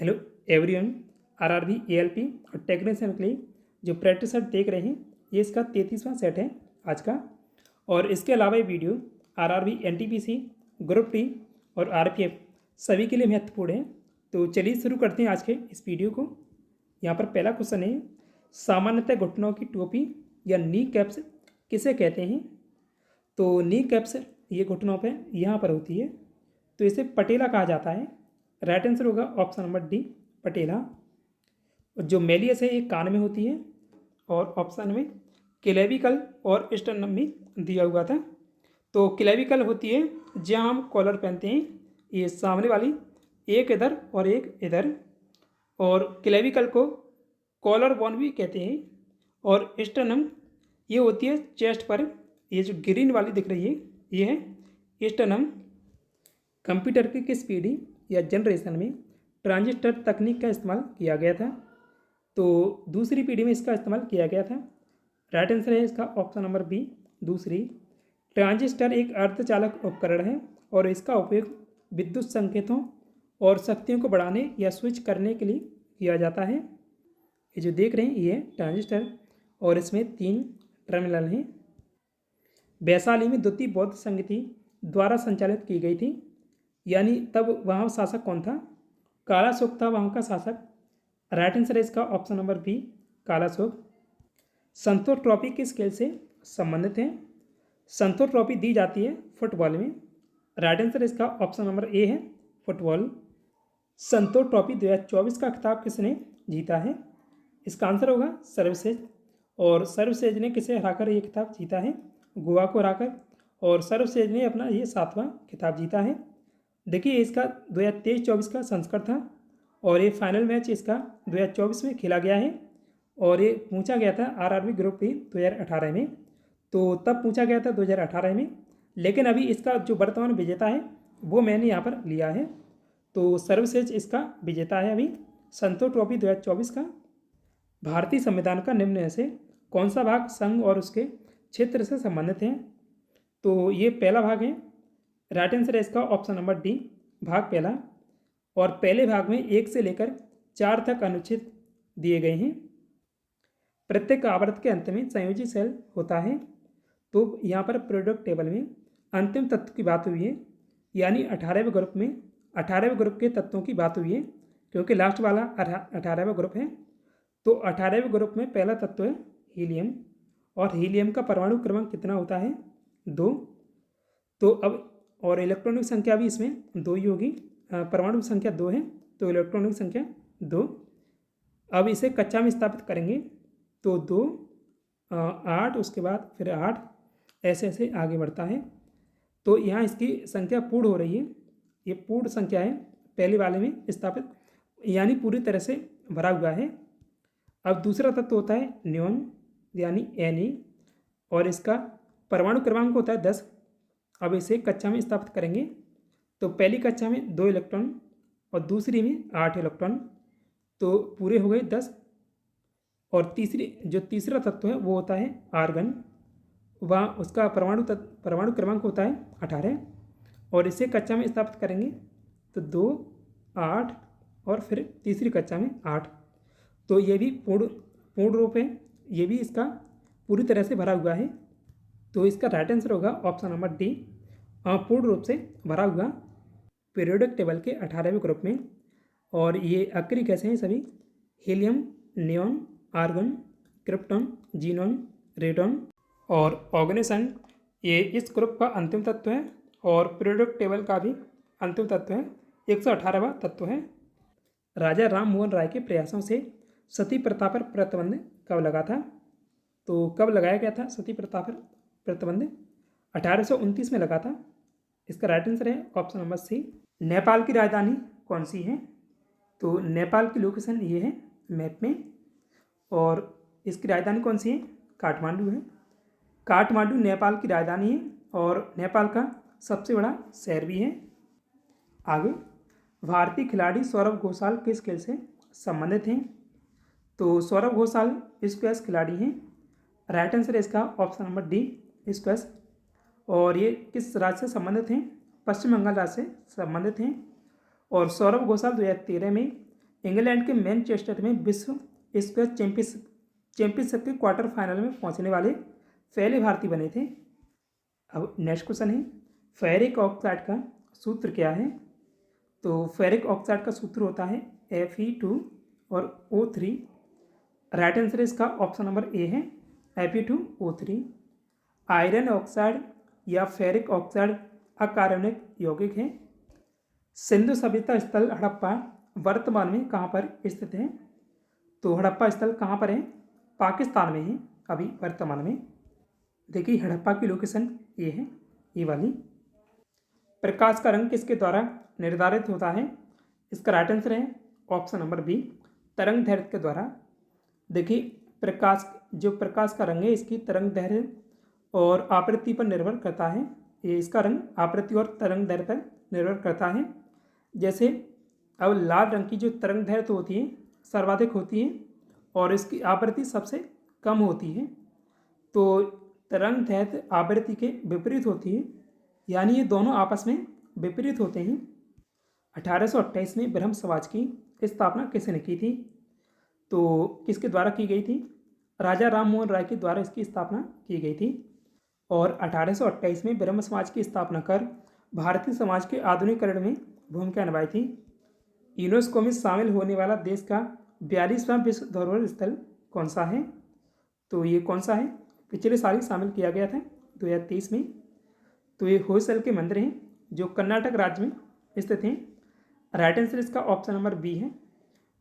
Hello everyone. RRB ALP और technician के लिए जो प्रैक्टिस सेट देख रहे हैं ये इसका 33वां सेट है आज का। और इसके अलावा ये video RRB NTPC group D और आरपीएफ सभी के लिए महत्वपूर्ण है। तो चलिए शुरू करते हैं आज के इस वीडियो को। यहाँ पर पहला क्वेश्चन है, सामान्यतः घुटनों की टोपी या नी कैप्स किसे कहते हैं? तो नी कैप्स ये घुटनों पे यहाँ पर होती है तो इसे पटेला कहा जाता है। राइट आंसर होगा ऑप्शन नंबर डी, पटेला। जो मेलियस है ये कान में होती है और ऑप्शन में क्लेविकल और स्टर्नम में दिया हुआ था। तो क्लेविकल होती है जहाँ हम कॉलर पहनते हैं, ये सामने वाली एक इधर और एक इधर, और क्लेविकल को कॉलर बोन भी कहते हैं। और स्टर्नम ये होती है चेस्ट पर, ये जो ग्रीन वाली दिख रही है ये है स्टर्नम। कंप्यूटर की किस पीढ़ी या जनरेशन में ट्रांजिस्टर तकनीक का इस्तेमाल किया गया था? तो दूसरी पीढ़ी में इसका इस्तेमाल किया गया था। राइट आंसर है इसका ऑप्शन नंबर बी, दूसरी। ट्रांजिस्टर एक अर्धचालक उपकरण है और इसका उपयोग विद्युत संकेतों और शक्तियों को बढ़ाने या स्विच करने के लिए किया जाता है। ये जो देख रहे हैं ये ट्रांजिस्टर और इसमें 3 टर्मिनल हैं। वैशाली में द्वितीय बौद्ध संगति द्वारा संचालित की गई थी, यानी तब वहाँ शासक कौन था? कालाशोक था वहाँ का शासक। राइट आंसर है इसका ऑप्शन नंबर बी, कालाशोक। संतोष ट्रॉफी किस खेल से संबंधित है? संतोष ट्रॉफी दी जाती है फुटबॉल में। राइट आंसर इसका ऑप्शन नंबर ए है, फुटबॉल। संतोष ट्रॉफी 2024 का खिताब किसने जीता है? इसका आंसर होगा सर्वसेज। और सर्वसेज ने किसे हराकर ये खिताब जीता है? गोवा को हराकर। और सर्वसेज ने अपना ये 7वां खिताब जीता है। देखिए इसका 2023-24 का संस्करण था और ये फाइनल मैच इसका 2024 में खेला गया है और ये पूछा गया था आरआरबी ग्रुप डी 2018 में। तो तब पूछा गया था 2018 में, लेकिन अभी इसका जो वर्तमान विजेता है वो मैंने यहाँ पर लिया है। तो सर्वश्रेष्ठ इसका विजेता है अभी संतोष ट्रॉफी 2024 का। भारतीय संविधान का निम्न में से कौन सा भाग संघ और उसके क्षेत्र से संबंधित है? तो ये पहला भाग है। राइट आंसर है इसका ऑप्शन नंबर डी, भाग पहला। और पहले भाग में 1 से लेकर 4 तक अनुच्छेद दिए गए हैं। प्रत्येक आवर्त के अंत में संयोजी सेल होता है। तो यहाँ पर प्रोडक्ट टेबल में अंतिम तत्व की बात हुई है, यानी 18वें ग्रुप में 18वें ग्रुप के तत्वों की बात हुई है, क्योंकि लास्ट वाला 18वां ग्रुप है। तो 18वें ग्रुप में पहला तत्व है हीलियम, और हीलियम का परमाणु क्रमांक कितना होता है? 2। तो अब और इलेक्ट्रॉनिक संख्या भी इसमें 2 ही होगी। परमाणु संख्या 2 है तो इलेक्ट्रॉनिक संख्या 2। अब इसे कक्षा में स्थापित करेंगे तो 2, 8, उसके बाद फिर 8, ऐसे ऐसे आगे बढ़ता है। तो यहाँ इसकी संख्या पूर्ण हो रही है, ये पूर्ण संख्या है पहले वाले में स्थापित, यानी पूरी तरह से भरा हुआ है। अब दूसरा तत्व होता है न्योन, यानी Na, और इसका परमाणु क्रमांक होता है 10। अब इसे कक्षा में स्थापित करेंगे तो पहली कक्षा में 2 इलेक्ट्रॉन और दूसरी में 8 इलेक्ट्रॉन, तो पूरे हो गए 10। और तीसरा तत्व है वो होता है आर्गन, वहाँ उसका परमाणु क्रमांक होता है 18, और इसे कक्षा में स्थापित करेंगे तो 2, 8 और फिर तीसरी कक्षा में 8। तो ये भी पूर्ण रूप है, ये भी इसका पूरी तरह से भरा हुआ है। तो इसका राइट आंसर होगा ऑप्शन नंबर डी, पूर्ण रूप से भरा हुआ पीरियोडिक टेबल के 18वें ग्रुप में। और ये अक्रिय कैसे हैं सभी? Helium, neon, argon, krypton, xenon, radon और ऑर्गेनिसन, ये इस ग्रुप का अंतिम तत्व है और पीरियोडिक टेबल का भी अंतिम तत्व है, 118वां तत्व है। राजा राम मोहन राय के प्रयासों से सती प्रथा पर प्रतिबंध कब लगा था? तो कब लगाया गया था सती प्रथा पर प्रतिबंध? 1829 में लगा था। इसका राइट आंसर है ऑप्शन नंबर सी। नेपाल की राजधानी कौन सी है? तो नेपाल की लोकेशन ये है मैप में, और इसकी राजधानी कौन सी है? काठमांडू है। काठमांडू नेपाल की राजधानी है और नेपाल का सबसे बड़ा शहर भी है। आगे, भारतीय खिलाड़ी सौरभ घोषाल किस खेल से संबंधित हैं? तो सौरभ घोषाल स्क्वैश खिलाड़ी हैं। राइट आंसर है इसका ऑप्शन नंबर डी, स्क्वैश। और ये किस राज्य से संबंधित हैं? पश्चिम बंगाल राज्य से संबंधित हैं। और सौरभ घोषाल 2013 में इंग्लैंड के मैनचेस्टर में विश्व स्क्वैश चैंपियनशिप के क्वार्टर फाइनल में पहुंचने वाले पहले भारतीय बने थे। अब नेक्स्ट क्वेश्चन है, फेरिक ऑक्साइड का सूत्र क्या है? तो फेरिक ऑक्साइड का सूत्र होता है Fe2 और O3। राइट आंसर इसका ऑप्शन नंबर ए है Fe2O3। आयरन ऑक्साइड या फेरिक ऑक्साइड अकार्बनिक यौगिक है। सिंधु सभ्यता स्थल हड़प्पा वर्तमान में कहाँ पर स्थित है? तो हड़प्पा स्थल कहाँ पर है? पाकिस्तान में है अभी वर्तमान में। देखिए हड़प्पा की लोकेशन ये है, ये वाली। प्रकाश का रंग किसके द्वारा निर्धारित होता है? इसका राइट आंसर है ऑप्शन नंबर बी, तरंग दैर्घ्य के द्वारा। देखिए प्रकाश का रंग है इसकी तरंग दैर्घ्य और आवृत्ति पर निर्भर करता है। ये इसका रंग आवृत्ति और तरंग दैर्घ्य पर निर्भर करता है। जैसे अब लाल रंग की जो तरंग दैर्घ्य होती है सर्वाधिक होती है और इसकी आवृत्ति सबसे कम होती है। तो तरंग दैर्घ्य आवृत्ति के विपरीत होती है, यानी ये दोनों आपस में विपरीत होते हैं। 1828 में ब्रह्म समाज की स्थापना किसने की थी? तो किसके द्वारा की गई थी? राजा राम मोहन राय के द्वारा इसकी स्थापना की गई थी। और 1828 में ब्रह्म समाज की स्थापना कर भारतीय समाज के आधुनिकीकरण में भूमिका निभाई थी। यूनेस्को में शामिल होने वाला देश का 42वां विश्व धरोहर स्थल कौन सा है? तो ये कौन सा है? पिछले साल ही शामिल किया गया था 2023 में। तो ये होयसल के मंदिर हैं जो कर्नाटक राज्य में स्थित हैं। राइट आंसर इसका ऑप्शन नंबर बी है।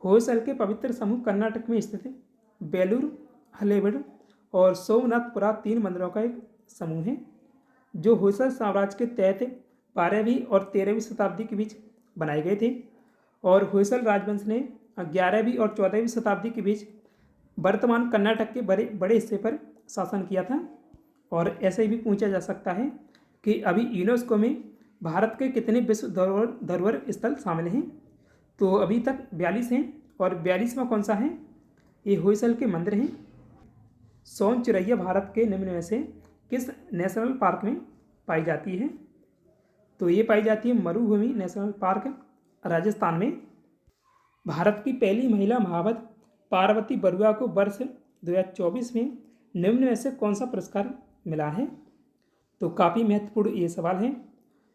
होयसल के पवित्र समूह कर्नाटक में स्थित है। बेलूर, हलेबीड और सोमनाथपुरा 3 मंदिरों का एक समूह है जो होयसल साम्राज्य के तहत 12वीं और 13वीं शताब्दी के बीच बनाए गए थे। और होयसल राजवंश ने 11वीं और 14वीं शताब्दी के बीच वर्तमान कर्नाटक के बड़े हिस्से पर शासन किया था। और ऐसे भी पूछा जा सकता है कि अभी यूनेस्को में भारत के कितने विश्व धरोहर स्थल शामिल हैं? तो अभी तक 42 हैं और 42वां कौन सा है? ये होयसल के मंदिर हैं। सोन चिरैया भारत के निम्न में से किस नेशनल पार्क में पाई जाती है? तो ये पाई जाती है मरुभूमि नेशनल पार्क राजस्थान में। भारत की पहली महिला महावत पार्वती बरुआ को वर्ष 2024 में निम्न में से कौन सा पुरस्कार मिला है? तो काफ़ी महत्वपूर्ण ये सवाल है,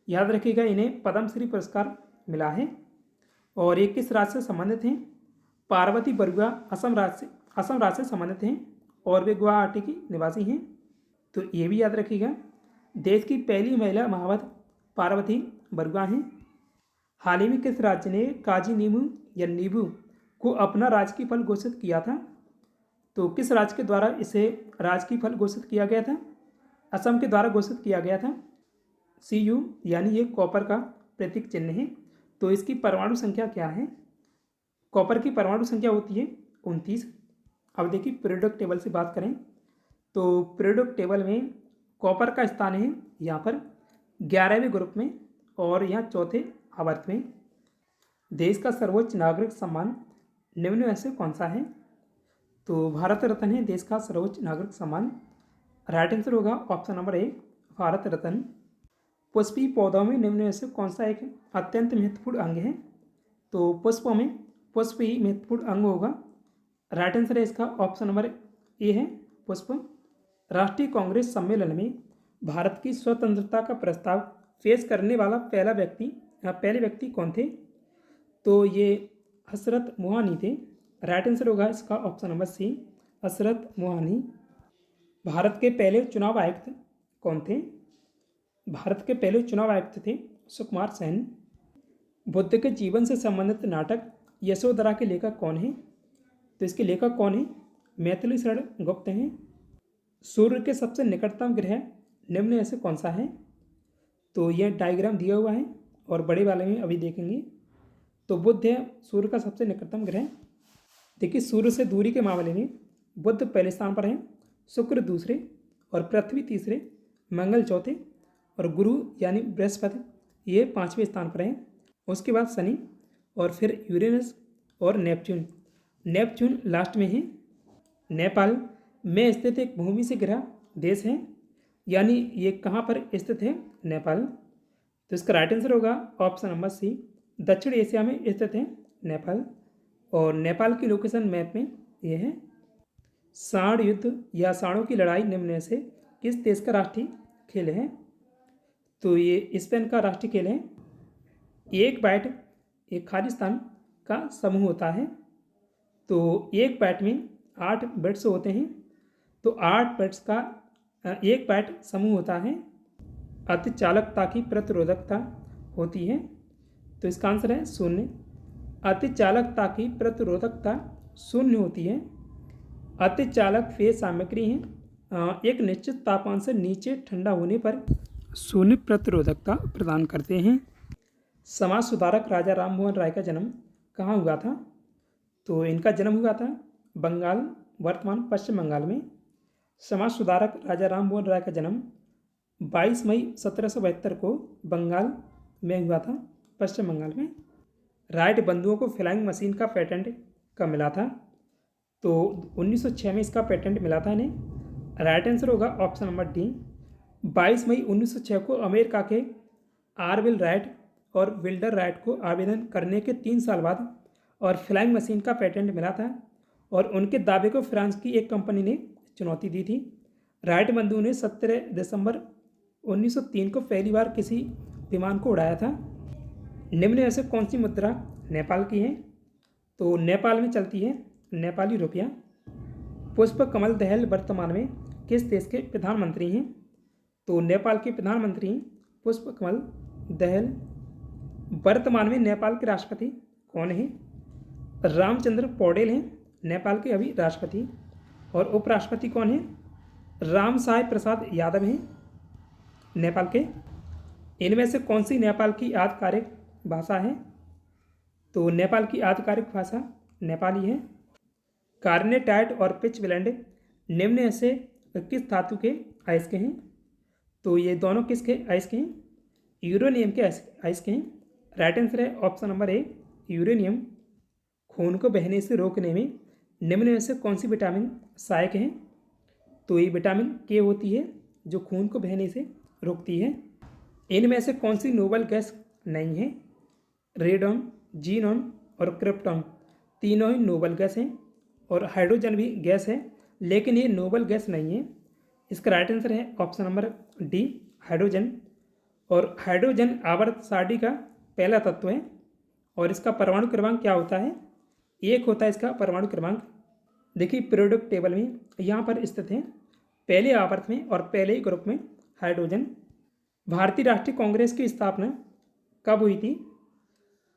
याद रखिएगा। इन्हें पद्मश्री पुरस्कार मिला है। और ये किस राज्य से संबंधित हैं? पार्वती बरुआ असम राज्य से संबंधित हैं और वे गुवाहाटी की निवासी हैं। तो ये भी याद रखिएगा। देश की पहली महिला महावत पार्वती बरुआ हैं। हाल ही में किस राज्य ने काजी नींबू को अपना राजकीय फल घोषित किया था? तो किस राज्य के द्वारा इसे राजकीय फल घोषित किया गया था? असम के द्वारा घोषित किया गया था। Cu यानी ये कॉपर का प्रतीक चिन्ह है। तो इसकी परमाणु संख्या क्या है? कॉपर की परमाणु संख्या होती है 29। अब देखिए पीरियोडिक टेबल से बात करें तो पीरियोडिक टेबल में कॉपर का स्थान है यहाँ पर 11वें ग्रुप में और यहाँ चौथे आवर्त में। देश का सर्वोच्च नागरिक सम्मान निम्न में से कौन सा है? तो भारत रत्न है देश का सर्वोच्च नागरिक सम्मान। राइट आंसर होगा option number A, Bharat Ratna. पुष्पीय पौधों में निम्न में से कौन सा एक अत्यंत महत्वपूर्ण अंग है? तो पुष्पों में पुष्प ही महत्वपूर्ण अंग होगा। राइट आंसर है इसका ऑप्शन नंबर ए है पुष्प। राष्ट्रीय कांग्रेस सम्मेलन में भारत की स्वतंत्रता का प्रस्ताव पेश करने वाला पहले व्यक्ति कौन थे? तो ये हसरत मोहानी थे। राइट आंसर होगा इसका ऑप्शन नंबर सी, हसरत मोहानी। भारत के पहले चुनाव आयुक्त कौन थे? भारत के पहले चुनाव आयुक्त थे सुकुमार सेन। बुद्ध के जीवन से संबंधित नाटक यशोधरा के लेखक कौन है? तो इसके लेखक कौन है? मैथिली शरण गुप्त हैं। सूर्य के सबसे निकटतम ग्रह निम्न में से कौन सा है? तो यह डायग्राम दिया हुआ है और बड़े वाले में अभी देखेंगे। तो बुध है सूर्य का सबसे निकटतम ग्रह। देखिए सूर्य से दूरी के मामले में बुध पहले स्थान पर है, शुक्र दूसरे और पृथ्वी तीसरे, मंगल चौथे और गुरु यानी बृहस्पति ये 5वें स्थान पर है। उसके बाद शनि और फिर यूरेनस और नेपच्यून लास्ट में है। नेपाल में स्थित एक भूमि से घिरा देश है, यानी ये कहाँ पर स्थित है? नेपाल। तो इसका राइट आंसर होगा ऑप्शन नंबर सी, दक्षिण एशिया में स्थित है नेपाल। और नेपाल की लोकेशन मैप में ये है। सांड युद्ध या सांडों की लड़ाई निम्न में से किस देश का राष्ट्रीय खेल है? तो ये स्पेन का राष्ट्रीय खेल है। एक बैट एक खालिस्तान का समूह होता है। तो एक बैट में 8 बैट्स होते हैं। तो 8 बैट्स का एक बैट समूह होता है। अतिचालकता की प्रतिरोधकता होती है। तो इसका आंसर है 0। अतिचालकता की प्रतिरोधकता 0 होती है। अतिचालक वे सामग्री हैं एक निश्चित तापमान से नीचे ठंडा होने पर 0 प्रतिरोधकता प्रदान करते हैं। समाज सुधारक राजा राममोहन राय का जन्म कहाँ हुआ था? तो इनका जन्म हुआ था बंगाल, वर्तमान पश्चिम बंगाल में। समाज सुधारक राजा राममोहन राय का जन्म 22 मई 1772 को बंगाल में हुआ था, पश्चिम बंगाल में। राइट बंधुओं को फ्लाइंग मशीन का पेटेंट कब मिला था? तो 1906 में इसका पेटेंट मिला था इन्हें। राइट आंसर होगा ऑप्शन नंबर डी। 22 मई 1906 को अमेरिका के आरविल राइट और विल्डर राइट को आवेदन करने के 3 साल बाद और फ्लाइंग मशीन का पेटेंट मिला था और उनके दावे को फ्रांस की एक कंपनी ने चुनौती दी थी। राइट बंधुओं ने 17 दिसंबर 1903 को पहली बार किसी विमान को उड़ाया था। निम्न में से कौन सी मुद्रा नेपाल की है? तो नेपाल में चलती है नेपाली रुपया। पुष्प कमल दहल वर्तमान में किस देश के प्रधानमंत्री हैं? तो नेपाल के प्रधानमंत्री पुष्प कमल दहल। वर्तमान में नेपाल के राष्ट्रपति कौन है? रामचंद्र पौडेल हैं नेपाल के अभी राष्ट्रपति। और उपराष्ट्रपति कौन है? रामसाय प्रसाद यादव हैं नेपाल के। इनमें से कौन सी नेपाल की आधिकारिक भाषा है? तो नेपाल की आधिकारिक भाषा नेपाली है। कार्नेटाइट और पिच ब्लेंड निम्न में से किस धातु के अयस्क हैं? तो ये दोनों किसके अयस्क हैं? यूरेनियम के अयस्क हैं। राइट आंसर है ऑप्शन नंबर ए, यूरेनियम। खून को बहने से रोकने में निम्न में से कौन सी विटामिन सहायक है? तो ये विटामिन के होती है जो खून को बहने से रोकती है। इनमें से कौन सी नोबल गैस नहीं है? रेडॉन, जीनॉन और क्रिप्टॉन तीनों ही नोबल गैस हैं और हाइड्रोजन भी गैस है, लेकिन ये नोबल गैस नहीं है। इसका राइट आंसर है ऑप्शन नंबर डी, हाइड्रोजन। और हाइड्रोजन आवर्त सारणी का पहला तत्व है और इसका परमाणु क्रमांक क्या होता है? 1 होता है इसका परमाणु क्रमांक। देखिए पीरियोडिक टेबल में यहाँ पर स्थित है, पहले आवर्त में और पहले ही ग्रुप में हाइड्रोजन। भारतीय राष्ट्रीय कांग्रेस की स्थापना कब हुई थी?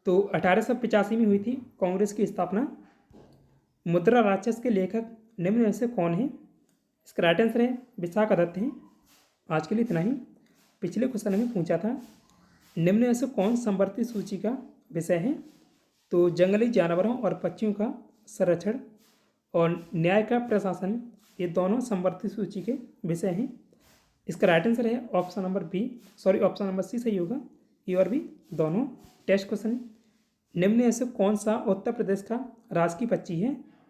तो 1885 में हुई थी कांग्रेस की स्थापना। मुद्रा राक्षस के लेखक निम्न में से कौन है? इसका राइट आंसर है विशाखादत्त हैं। आज के लिए इतना ही। पिछले क्वेश्चन में पूछा था निम्न में से कौन संवर्ती सूची का विषय है? तो जंगली जानवरों और पक्षियों का संरक्षण और न्याय का प्रशासन, ये दोनों संवर्ती सूची के विषय हैं। इसका राइट आंसर है ऑप्शन नंबर सी सही होगा। ये और भी दोनों टेस्ट क्वेश्चन। निम्न में से कौन सा उत्तर प्रदेश का राजकीय पक्षी है?